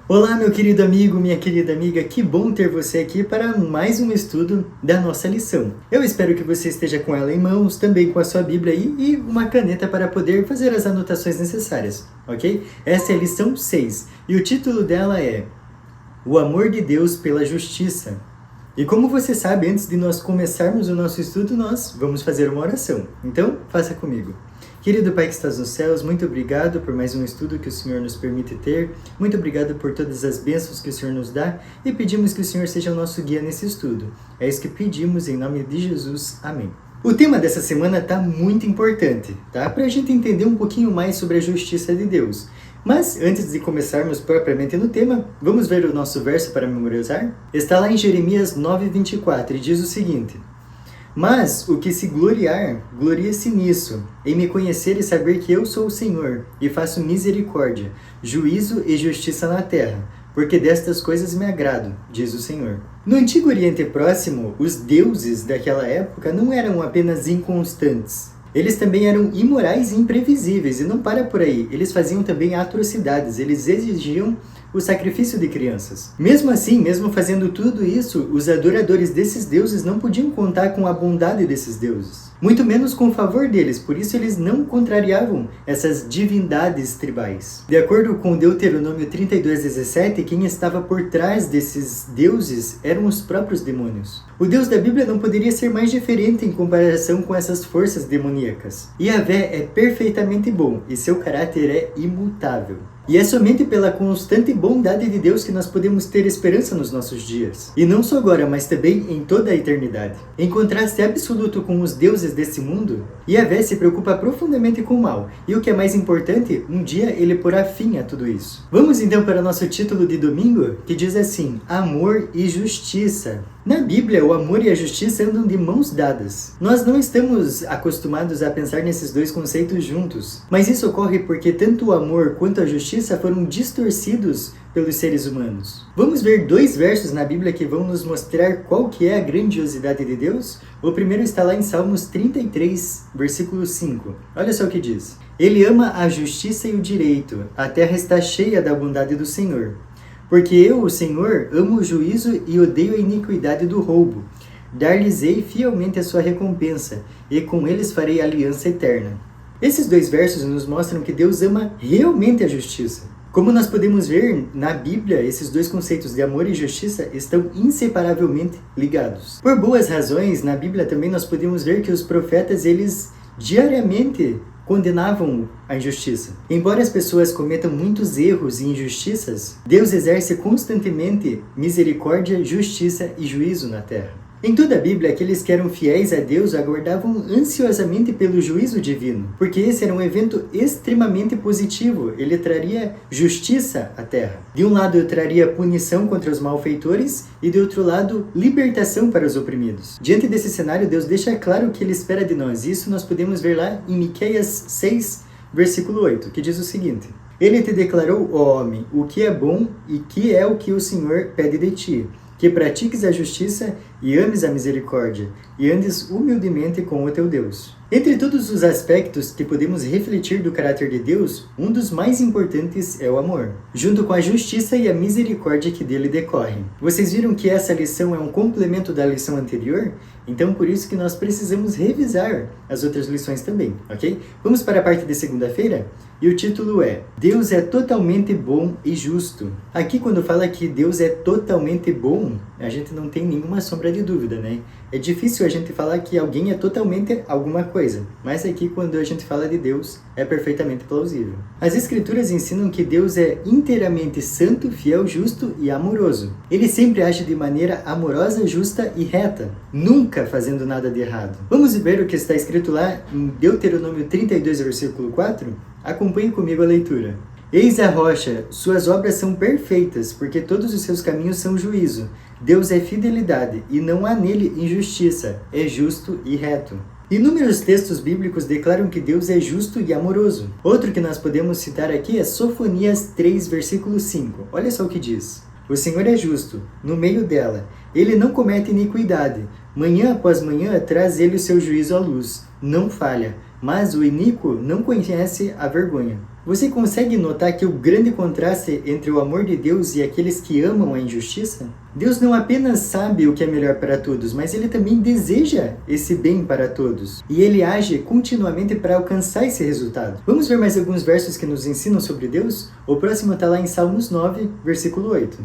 Olá, meu querido amigo, minha querida amiga, que bom ter você aqui para mais um estudo da nossa lição. Eu espero que você esteja com ela em mãos, também com a sua Bíblia aí e uma caneta para poder fazer as anotações necessárias, ok? Essa é a lição 6 e o título dela é O Amor de Deus pela Justiça. E como você sabe, antes de nós começarmos o nosso estudo, nós vamos fazer uma oração. Então, faça comigo. Querido Pai que estás nos céus, muito obrigado por mais um estudo que o Senhor nos permite ter. Muito obrigado por todas as bênçãos que o Senhor nos dá e pedimos que o Senhor seja o nosso guia nesse estudo. É isso que pedimos em nome de Jesus. Amém. O tema dessa semana está muito importante, tá? Para a gente entender um pouquinho mais sobre a justiça de Deus. Mas, antes de começarmos propriamente no tema, vamos ver o nosso verso para memorizar? Está lá em Jeremias 9:24 e diz o seguinte: Mas o que se gloriar, glorie-se nisso, em me conhecer e saber que eu sou o Senhor, e faço misericórdia, juízo e justiça na terra, porque destas coisas me agrado, diz o Senhor. No Antigo Oriente Próximo, os deuses daquela época não eram apenas inconstantes. Eles também eram imorais e imprevisíveis, e não para por aí, eles faziam também atrocidades, eles exigiam o sacrifício de crianças. Mesmo assim, mesmo fazendo tudo isso, os adoradores desses deuses não podiam contar com a bondade desses deuses, muito menos com o favor deles, por isso eles não contrariavam essas divindades tribais. De acordo com Deuteronômio 32:17, quem estava por trás desses deuses eram os próprios demônios. O Deus da Bíblia não poderia ser mais diferente em comparação com essas forças demoníacas. Yahvé é perfeitamente bom e seu caráter é imutável. E é somente pela constante bondade de Deus que nós podemos ter esperança nos nossos dias. E não só agora, mas também em toda a eternidade. Em contraste absoluto com os deuses desse mundo, Yahvé se preocupa profundamente com o mal. E o que é mais importante, um dia ele porá fim a tudo isso. Vamos então para o nosso título de domingo, que diz assim: Amor e Justiça. Na Bíblia, o amor e a justiça andam de mãos dadas. Nós não estamos acostumados a pensar nesses dois conceitos juntos, mas isso ocorre porque tanto o amor quanto a justiça foram distorcidos pelos seres humanos. Vamos ver dois versos na Bíblia que vão nos mostrar qual que é a grandiosidade de Deus? O primeiro está lá em Salmos 33, versículo 5. Olha só o que diz: Ele ama a justiça e o direito, a terra está cheia da bondade do Senhor. Porque eu, o Senhor, amo o juízo e odeio a iniquidade do roubo. Dar-lhes-ei fielmente a sua recompensa, e com eles farei aliança eterna. Esses dois versos nos mostram que Deus ama realmente a justiça. Como nós podemos ver na Bíblia, esses dois conceitos de amor e justiça estão inseparavelmente ligados. Por boas razões, na Bíblia também nós podemos ver que os profetas, eles diariamente condenavam a injustiça. Embora as pessoas cometam muitos erros e injustiças, Deus exerce constantemente misericórdia, justiça e juízo na terra. Em toda a Bíblia, aqueles que eram fiéis a Deus aguardavam ansiosamente pelo juízo divino, porque esse era um evento extremamente positivo, ele traria justiça à terra. De um lado, traria punição contra os malfeitores e de outro lado, libertação para os oprimidos. Diante desse cenário, Deus deixa claro o que ele espera de nós. Isso nós podemos ver lá em Miqueias 6, versículo 8, que diz o seguinte: Ele te declarou, ó homem, o que é bom e que é o que o Senhor pede de ti, que pratiques a justiça e ames a misericórdia, e andes humildemente com o teu Deus. Entre todos os aspectos que podemos refletir do caráter de Deus, um dos mais importantes é o amor, junto com a justiça e a misericórdia que dele decorrem. Vocês viram que essa lição é um complemento da lição anterior? Então, por isso que nós precisamos revisar as outras lições também, ok? Vamos para a parte de segunda-feira? E o título é Deus é totalmente bom e justo. Aqui, quando fala que Deus é totalmente bom, a gente não tem nenhuma sombra de dúvida, né? É difícil a gente falar que alguém é totalmente alguma coisa, mas aqui, quando a gente fala de Deus, é perfeitamente plausível. As Escrituras ensinam que Deus é inteiramente santo, fiel, justo e amoroso. Ele sempre age de maneira amorosa, justa e reta, nunca fazendo nada de errado. Vamos ver o que está escrito lá em Deuteronômio 32, versículo 4? Acompanhe comigo a leitura. Eis a rocha, suas obras são perfeitas, porque todos os seus caminhos são juízo. Deus é fidelidade, e não há nele injustiça, é justo e reto. Inúmeros textos bíblicos declaram que Deus é justo e amoroso. Outro que nós podemos citar aqui é Sofonias 3, versículo 5. Olha só o que diz. O Senhor é justo, no meio dela. Ele não comete iniquidade. Manhã após manhã traz ele o seu juízo à luz. Não falha, mas o iníquo não conhece a vergonha. Você consegue notar que o grande contraste entre o amor de Deus e aqueles que amam a injustiça? Deus não apenas sabe o que é melhor para todos, mas Ele também deseja esse bem para todos. E Ele age continuamente para alcançar esse resultado. Vamos ver mais alguns versos que nos ensinam sobre Deus? O próximo está lá em Salmos 9, versículo 8.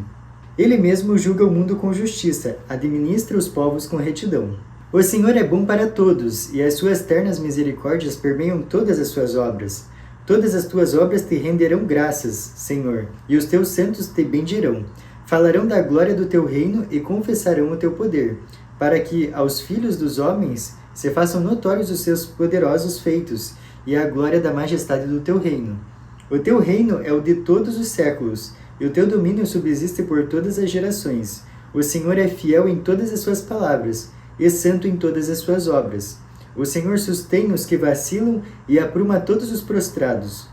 Ele mesmo julga o mundo com justiça, administra os povos com retidão. O Senhor é bom para todos, e as suas ternas misericórdias permeiam todas as suas obras. Todas as tuas obras te renderão graças, Senhor, e os teus santos te bendirão. Falarão da glória do teu reino e confessarão o teu poder, para que aos filhos dos homens se façam notórios os seus poderosos feitos e a glória da majestade do teu reino. O teu reino é o de todos os séculos, e o teu domínio subsiste por todas as gerações. O Senhor é fiel em todas as suas palavras, e santo em todas as suas obras. O Senhor sustém os que vacilam e apruma todos os prostrados.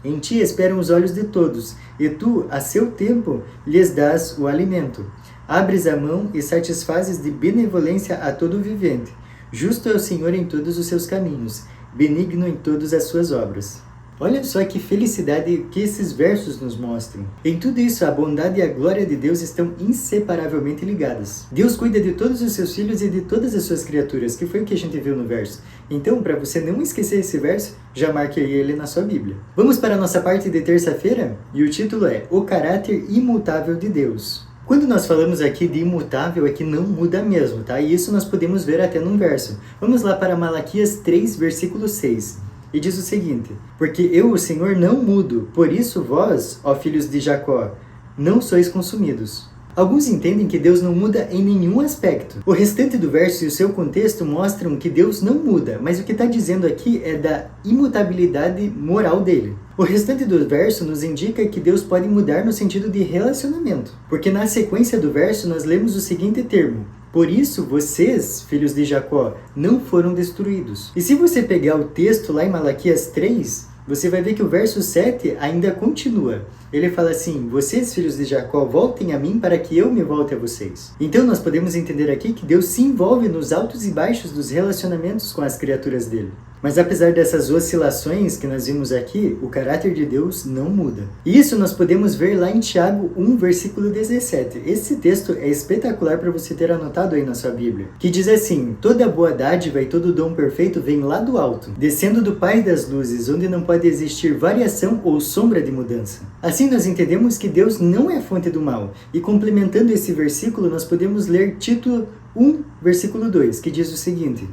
Em ti esperam os olhos de todos, e tu, a seu tempo, lhes dás o alimento. Abres a mão e satisfazes de benevolência a todo vivente. Justo é o Senhor em todos os seus caminhos, benigno em todas as suas obras. Olha só que felicidade que esses versos nos mostram. Em tudo isso, a bondade e a glória de Deus estão inseparavelmente ligadas. Deus cuida de todos os seus filhos e de todas as suas criaturas, que foi o que a gente viu no verso. Então, para você não esquecer esse verso, já marque ele na sua Bíblia. Vamos para a nossa parte de terça-feira? E o título é O Caráter Imutável de Deus. Quando nós falamos aqui de imutável, é que não muda mesmo, tá? E isso nós podemos ver até num verso. Vamos lá para Malaquias 3, versículo 6. E diz o seguinte: porque eu, o Senhor, não mudo, por isso vós, ó filhos de Jacó, não sois consumidos. Alguns entendem que Deus não muda em nenhum aspecto. O restante do verso e o seu contexto mostram que Deus não muda, mas o que está dizendo aqui é da imutabilidade moral dele. O restante do verso nos indica que Deus pode mudar no sentido de relacionamento, porque na sequência do verso nós lemos o seguinte termo: por isso, vocês, filhos de Jacó, não foram destruídos. E se você pegar o texto lá em Malaquias 3, você vai ver que o verso 7 ainda continua. Ele fala assim: vocês, filhos de Jacó, voltem a mim para que eu me volte a vocês. Então nós podemos entender aqui que Deus se envolve nos altos e baixos dos relacionamentos com as criaturas dele. Mas apesar dessas oscilações que nós vimos aqui, o caráter de Deus não muda. E isso nós podemos ver lá em Tiago 1, versículo 17. Esse texto é espetacular para você ter anotado aí na sua Bíblia. Que diz assim: toda boa dádiva e todo dom perfeito vem lá do alto, descendo do Pai das luzes, onde não pode existir variação ou sombra de mudança. Assim nós entendemos que Deus não é a fonte do mal. E complementando esse versículo, nós podemos ler Tito 1, versículo 2, que diz o seguinte: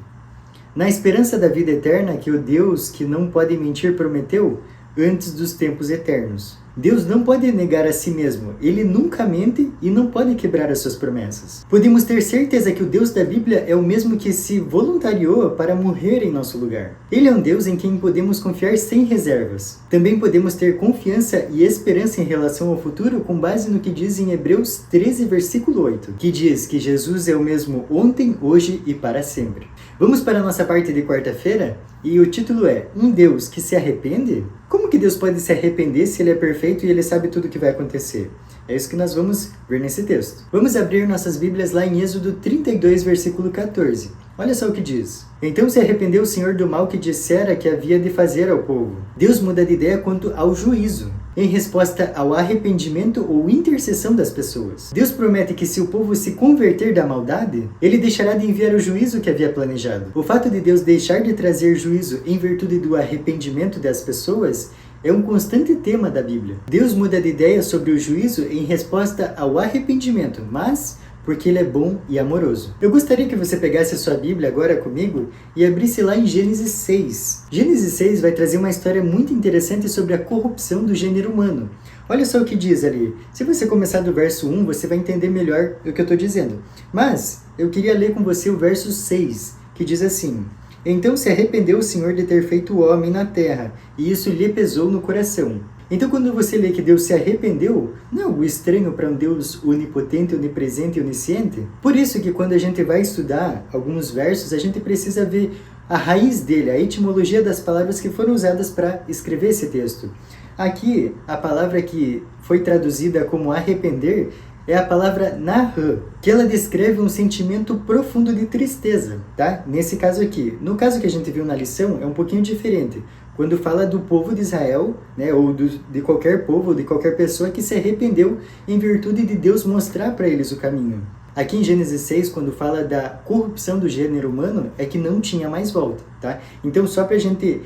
na esperança da vida eterna que o Deus que não pode mentir prometeu antes dos tempos eternos. Deus não pode negar a si mesmo, ele nunca mente e não pode quebrar as suas promessas. Podemos ter certeza que o Deus da Bíblia é o mesmo que se voluntariou para morrer em nosso lugar. Ele é um Deus em quem podemos confiar sem reservas. Também podemos ter confiança e esperança em relação ao futuro com base no que diz em Hebreus 13, versículo 8, que diz que Jesus é o mesmo ontem, hoje e para sempre. Vamos para a nossa parte de quarta-feira? E o título é Um Deus que se arrepende? Como que Deus pode se arrepender se Ele é perfeito e Ele sabe tudo o que vai acontecer? É isso que nós vamos ver nesse texto. Vamos abrir nossas Bíblias lá em Êxodo 32, versículo 14. Olha só o que diz. Então se arrependeu o Senhor do mal que dissera que havia de fazer ao povo. Deus muda de ideia quanto ao juízo, em resposta ao arrependimento ou intercessão das pessoas. Deus promete que se o povo se converter da maldade, Ele deixará de enviar o juízo que havia planejado. O fato de Deus deixar de trazer juízo em virtude do arrependimento das pessoas é um constante tema da Bíblia. Deus muda de ideia sobre o juízo em resposta ao arrependimento, mas porque Ele é bom e amoroso. Eu gostaria que você pegasse a sua Bíblia agora comigo e abrisse lá em Gênesis 6. Gênesis 6 vai trazer uma história muito interessante sobre a corrupção do gênero humano. Olha só o que diz ali. Se você começar do verso 1, você vai entender melhor o que eu estou dizendo. Mas eu queria ler com você o verso 6, que diz assim: então se arrependeu o Senhor de ter feito o homem na terra, e isso lhe pesou no coração. Então, quando você lê que Deus se arrependeu, não é algo estranho para um Deus onipotente, onipresente e onisciente? Por isso que quando a gente vai estudar alguns versos, a gente precisa ver a raiz dele, a etimologia das palavras que foram usadas para escrever esse texto. Aqui, a palavra que foi traduzida como arrepender é a palavra nahã, que ela descreve um sentimento profundo de tristeza, tá? Nesse caso aqui. No caso que a gente viu na lição, é um pouquinho diferente. quando fala do povo de Israel, né, ou de qualquer povo, de qualquer pessoa que se arrependeu em virtude de Deus mostrar para eles o caminho. Aqui em Gênesis 6, quando fala da corrupção do gênero humano, é que não tinha mais volta, tá? Então, só para a gente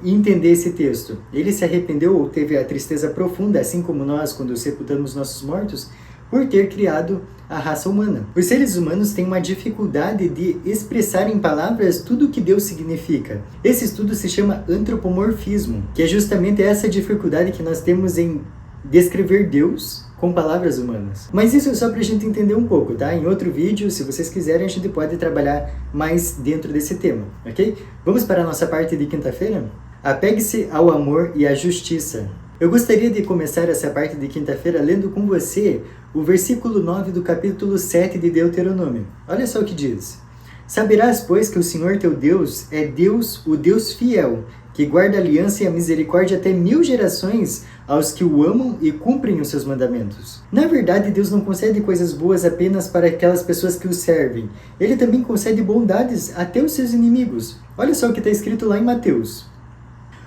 entender esse texto, ele se arrependeu ou teve a tristeza profunda, assim como nós, quando sepultamos nossos mortos, por ter criado a raça humana. Os seres humanos têm uma dificuldade de expressar em palavras tudo o que Deus significa. Esse estudo se chama antropomorfismo, que é justamente essa dificuldade que nós temos em descrever Deus com palavras humanas. Mas isso é só pra gente entender um pouco, tá? Em outro vídeo, se vocês quiserem, a gente pode trabalhar mais dentro desse tema, ok? Vamos para a nossa parte de quinta-feira? Apegue-se ao amor e à justiça. Eu gostaria de começar essa parte de quinta-feira lendo com você o versículo 9 do capítulo 7 de Deuteronômio. Olha só o que diz. Saberás, pois, que o Senhor teu Deus é Deus, o Deus fiel, que guarda a aliança e a misericórdia até 1000 gerações aos que o amam e cumprem os seus mandamentos. Na verdade, Deus não concede coisas boas apenas para aquelas pessoas que o servem. Ele também concede bondades até os seus inimigos. Olha só o que está escrito lá em Mateus.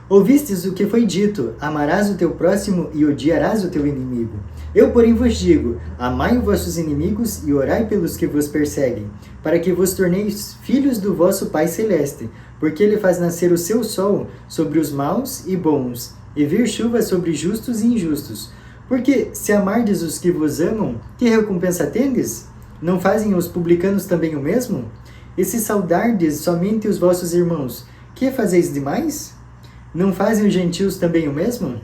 Ouvistes o que foi dito, amarás o teu próximo e odiarás o teu inimigo. Eu, porém, vos digo, amai os vossos inimigos e orai pelos que vos perseguem, para que vos torneis filhos do vosso Pai Celeste, porque ele faz nascer o seu sol sobre os maus e bons, e vir chuva sobre justos e injustos. Porque, se amardes os que vos amam, que recompensa tendes? Não fazem os publicanos também o mesmo? E se saudardes somente os vossos irmãos, que fazeis demais? Não fazem os gentios também o mesmo?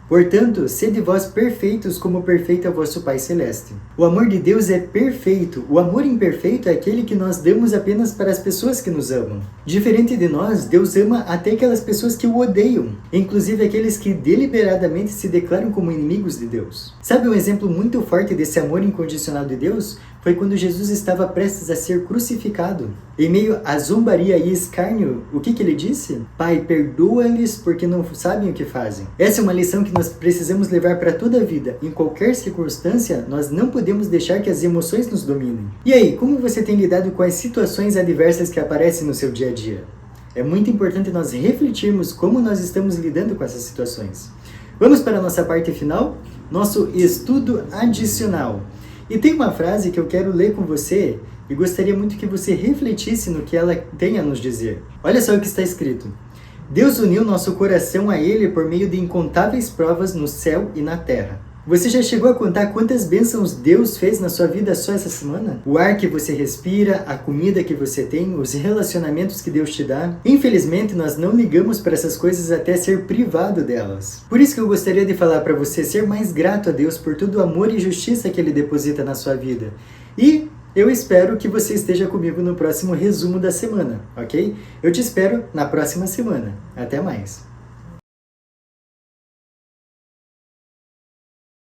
Portanto, sede vós perfeitos como perfeito é vosso Pai Celeste. O amor de Deus é perfeito. O amor imperfeito é aquele que nós damos apenas para as pessoas que nos amam. Diferente de nós, Deus ama até aquelas pessoas que o odeiam, inclusive aqueles que deliberadamente se declaram como inimigos de Deus. Sabe um exemplo muito forte desse amor incondicional de Deus? Foi quando Jesus estava prestes a ser crucificado. Em meio à zombaria e escárnio, o que ele disse? Pai, perdoa-lhes porque não sabem o que fazem. Essa é uma lição que nós precisamos levar para toda a vida. Em qualquer circunstância, nós não podemos deixar que as emoções nos dominem. E aí, como você tem lidado com as situações adversas que aparecem no seu dia a dia? É muito importante nós refletirmos como nós estamos lidando com essas situações. Vamos para a nossa parte final? Nosso estudo adicional. E tem uma frase que eu quero ler com você e gostaria muito que você refletisse no que ela tem a nos dizer. Olha só o que está escrito. Deus uniu nosso coração a Ele por meio de incontáveis provas no céu e na terra. Você já chegou a contar quantas bênçãos Deus fez na sua vida só essa semana? O ar que você respira, a comida que você tem, os relacionamentos que Deus te dá. Infelizmente, nós não ligamos para essas coisas até ser privado delas. Por isso que eu gostaria de falar para você ser mais grato a Deus por todo o amor e justiça que Ele deposita na sua vida. E eu espero que você esteja comigo no próximo resumo da semana, ok? Eu te espero na próxima semana. Até mais!